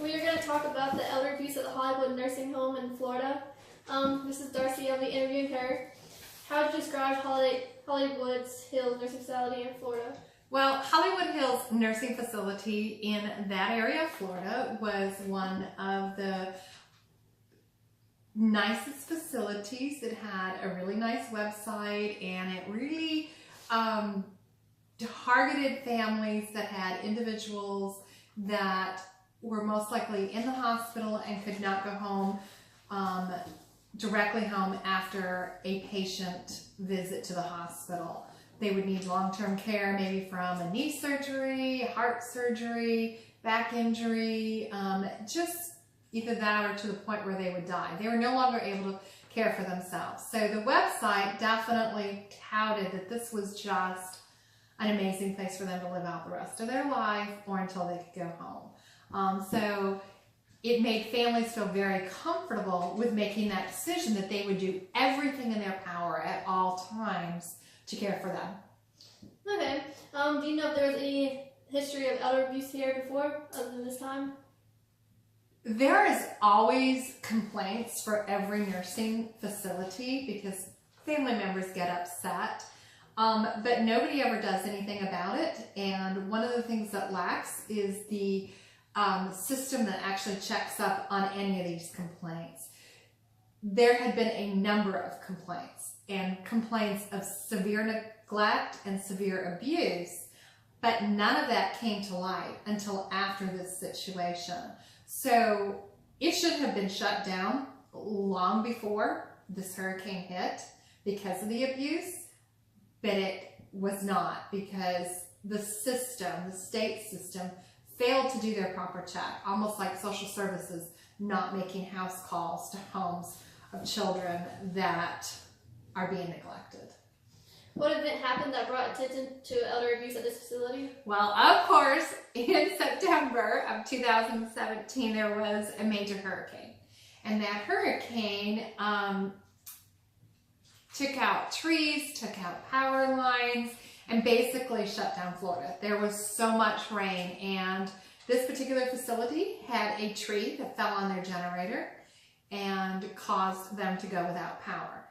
We are going to talk about the elder abuse at the Hollywood nursing home in Florida. This is Darcy. I'll be interviewing her. How would you describe Hollywood's Hills nursing facility in Florida? Well, Hollywood Hills nursing facility in that area of Florida was one of the nicest facilities. It had a really nice website, and it really targeted families that had individuals that were most likely in the hospital and could not go home, directly home after a patient visit to the hospital. They would need long-term care, maybe from a knee surgery, heart surgery, back injury, just either that or to the point where they would die. They were no longer able to care for themselves. So the website definitely touted that this was just an amazing place for them to live out the rest of their life or until they could go home. So it made families feel very comfortable with making that decision that they would do everything in their power at all times to care for them. Okay. Do you know if there was any history of elder abuse here before, other than this time? There is always complaints for every nursing facility because family members get upset. But nobody ever does anything about it. And one of the things that lacks is the system that actually checks up on any of these complaints. There had been a number of complaints, and complaints of severe neglect and severe abuse, but none of that came to light until after this situation. So it should have been shut down long before this hurricane hit because of the abuse, but it was not because the system, the state system, failed to do their proper check, almost like social services not making house calls to homes of children that are being neglected. What event happened that brought attention to elder abuse at this facility? Well, of course, in September of 2017, there was a major hurricane. And that hurricane took out trees, took out power lines, and basically shut down Florida. There was so much rain, and this particular facility had a tree that fell on their generator and caused them to go without power.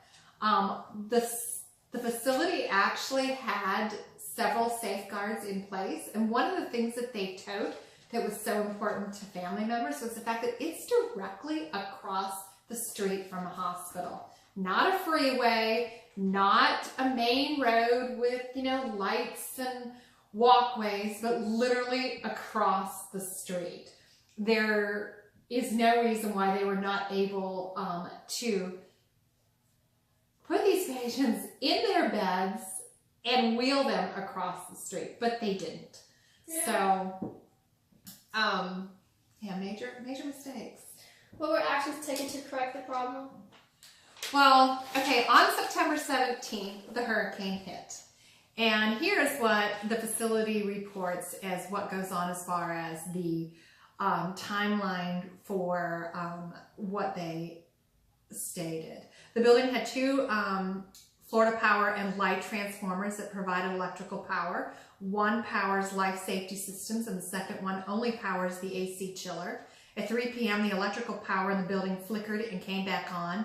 The facility actually had several safeguards in place, and one of the things that they told that was so important to family members was the fact that it's directly across the street from a hospital. Not a freeway, not a main road with, lights and walkways, but literally across the street. There is no reason why they were not able to put these patients in their beds and wheel them across the street, but they didn't. Yeah. So, major mistakes. What were actions taken to correct the problem? Well, okay, on September 17th, the hurricane hit. And here's what the facility reports as what goes on as far as the timeline for what they stated. The building had two Florida Power and Light transformers that provided electrical power. One powers life safety systems, and the second one only powers the AC chiller. At 3 p.m., the electrical power in the building flickered and came back on,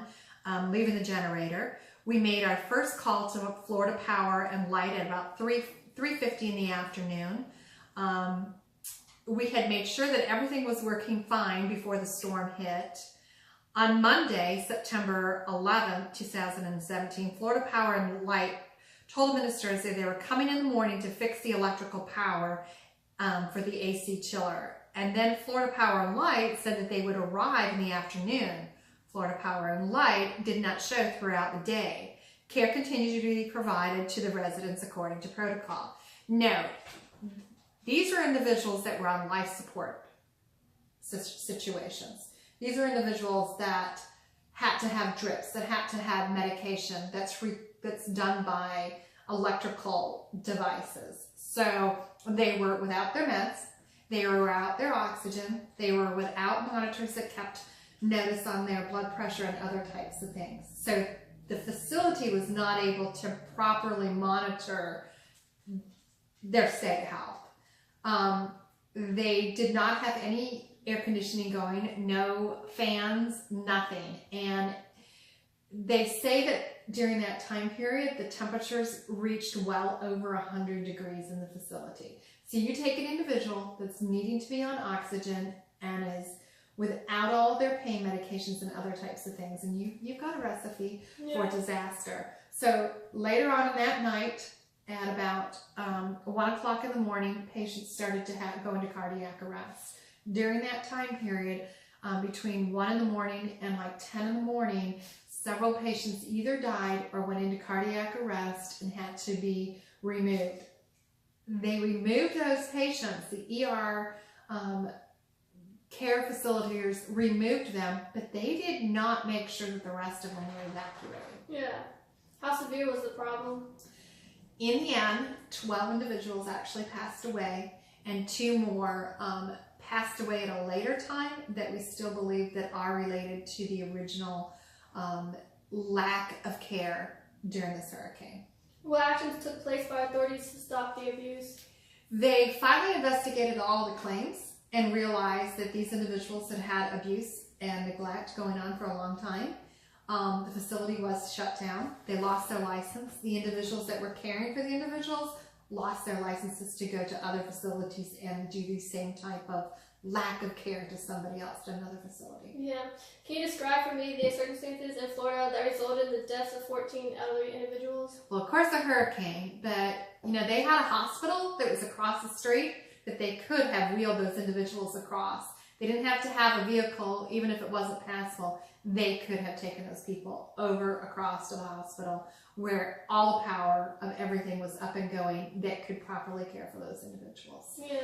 leaving the generator. We made our first call to Florida Power and Light at about 3:50 in the afternoon. We had made sure that everything was working fine before the storm hit. On Monday, September 11th, 2017, Florida Power and Light told ministers that they were coming in the morning to fix the electrical power for the AC chiller. And then Florida Power and Light said that they would arrive in the afternoon. Florida Power and Light did not show throughout the day. Care continued to be provided to the residents according to protocol. Note, these are individuals that were on life support situations. These are individuals that had to have drips, that had to have medication that's done by electrical devices. So they were without their meds, they were without their oxygen, they were without monitors that kept notice on their blood pressure and other types of things. So the facility was not able to properly monitor their state of health. They did not have any air conditioning going, no fans, nothing. And they say that during that time period, the temperatures reached well over 100 degrees in the facility. So you take an individual that's needing to be on oxygen and is without all their pain medications and other types of things, and you've got a recipe for disaster. So later on in that night, at about 1 o'clock in the morning, patients started to go into cardiac arrest. During that time period, between 1 in the morning and like 10 in the morning, several patients either died or went into cardiac arrest and had to be removed. They removed those patients. The ER care facilitators removed them, but they did not make sure that the rest of them were evacuated. Yeah. How severe was the problem? In the end, 12 individuals actually passed away, and 2 more passed away at a later time that we still believe that are related to the original lack of care during this hurricane. What actions took place by authorities to stop the abuse? They finally investigated all the claims and realized that these individuals had had abuse and neglect going on for a long time. The facility was shut down. They lost their license. The individuals that were caring for the individuals lost their licenses to go to other facilities and do the same type of lack of care to somebody else, to another facility. Yeah. Can you describe for me the circumstances in Florida that resulted in the deaths of 14 elderly individuals? Well, of course, a hurricane, but they had a hospital that was across the street that they could have wheeled those individuals across. They didn't have to have a vehicle, even if it wasn't passable. They could have taken those people over across to the hospital where all the power of everything was up and going that could properly care for those individuals. Yeah.